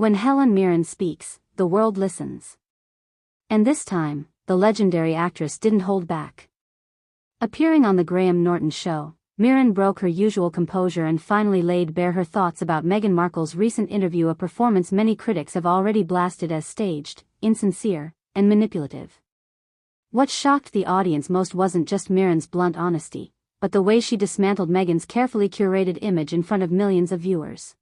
When Helen Mirren speaks, the world listens. And this time, the legendary actress didn't hold back. Appearing on the Graham Norton Show, Mirren broke her usual composure and finally laid bare her thoughts about Meghan Markle's recent interview, a performance many critics have already blasted as staged, insincere, and manipulative. What shocked the audience most wasn't just Mirren's blunt honesty, but the way she dismantled Meghan's carefully curated image in front of millions of viewers.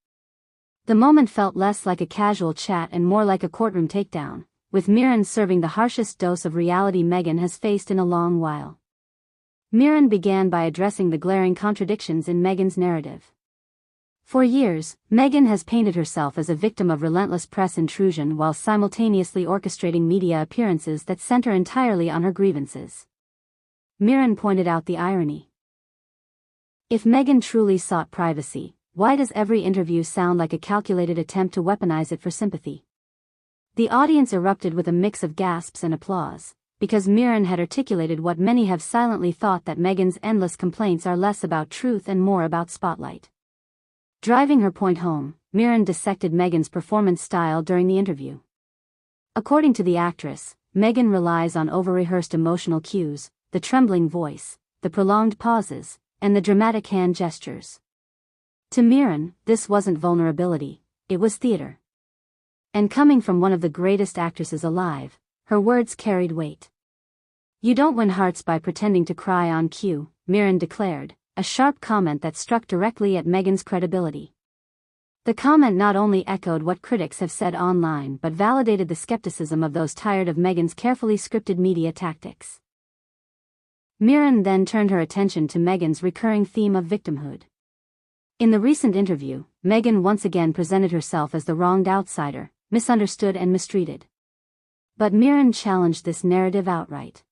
The moment felt less like a casual chat and more like a courtroom takedown, with Mirren serving the harshest dose of reality Meghan has faced in a long while. Mirren began by addressing the glaring contradictions in Meghan's narrative. For years, Meghan has painted herself as a victim of relentless press intrusion while simultaneously orchestrating media appearances that center entirely on her grievances. Mirren pointed out the irony. If Meghan truly sought privacy, why does every interview sound like a calculated attempt to weaponize it for sympathy? The audience erupted with a mix of gasps and applause, because Mirren had articulated what many have silently thought, that Meghan's endless complaints are less about truth and more about spotlight. Driving her point home, Mirren dissected Meghan's performance style during the interview. According to the actress, Meghan relies on over-rehearsed emotional cues, the trembling voice, the prolonged pauses, and the dramatic hand gestures. To Mirren, this wasn't vulnerability, it was theater. And coming from one of the greatest actresses alive, her words carried weight. "You don't win hearts by pretending to cry on cue," Mirren declared, a sharp comment that struck directly at Meghan's credibility. The comment not only echoed what critics have said online but validated the skepticism of those tired of Meghan's carefully scripted media tactics. Mirren then turned her attention to Meghan's recurring theme of victimhood. In the recent interview, Meghan once again presented herself as the wronged outsider, misunderstood and mistreated. But Mirren challenged this narrative outright.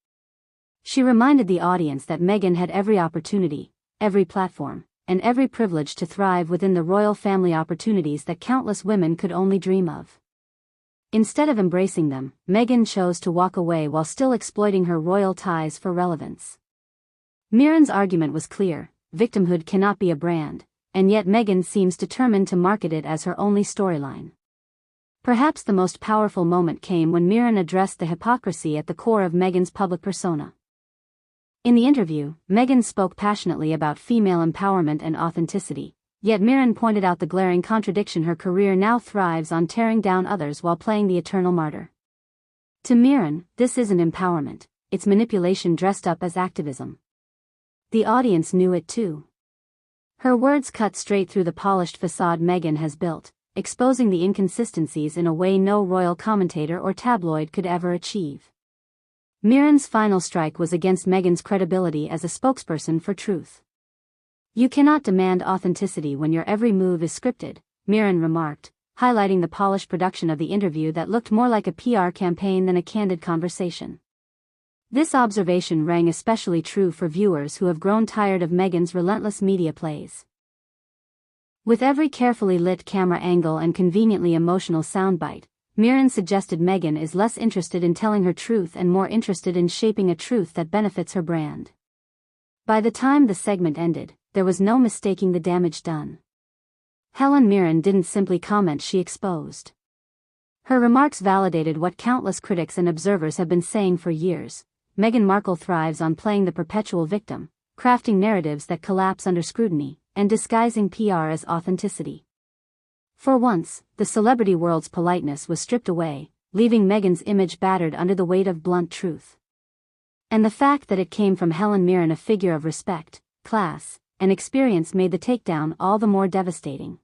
She reminded the audience that Meghan had every opportunity, every platform, and every privilege to thrive within the royal family, opportunities that countless women could only dream of. Instead of embracing them, Meghan chose to walk away while still exploiting her royal ties for relevance. Mirren's argument was clear: victimhood cannot be a brand, and yet Meghan seems determined to market it as her only storyline. Perhaps the most powerful moment came when Mirren addressed the hypocrisy at the core of Meghan's public persona. In the interview, Meghan spoke passionately about female empowerment and authenticity, yet Mirren pointed out the glaring contradiction: her career now thrives on tearing down others while playing the eternal martyr. To Mirren, this isn't empowerment, it's manipulation dressed up as activism. The audience knew it too. Her words cut straight through the polished facade Meghan has built, exposing the inconsistencies in a way no royal commentator or tabloid could ever achieve. Mirren's final strike was against Meghan's credibility as a spokesperson for truth. "You cannot demand authenticity when your every move is scripted," Mirren remarked, highlighting the polished production of the interview that looked more like a PR campaign than a candid conversation. This observation rang especially true for viewers who have grown tired of Meghan's relentless media plays. With every carefully lit camera angle and conveniently emotional soundbite, Mirren suggested Meghan is less interested in telling her truth and more interested in shaping a truth that benefits her brand. By the time the segment ended, there was no mistaking the damage done. Helen Mirren didn't simply comment, she exposed. Her remarks validated what countless critics and observers have been saying for years: Meghan Markle thrives on playing the perpetual victim, crafting narratives that collapse under scrutiny, and disguising PR as authenticity. For once, the celebrity world's politeness was stripped away, leaving Meghan's image battered under the weight of blunt truth. And the fact that it came from Helen Mirren, a figure of respect, class, and experience, made the takedown all the more devastating.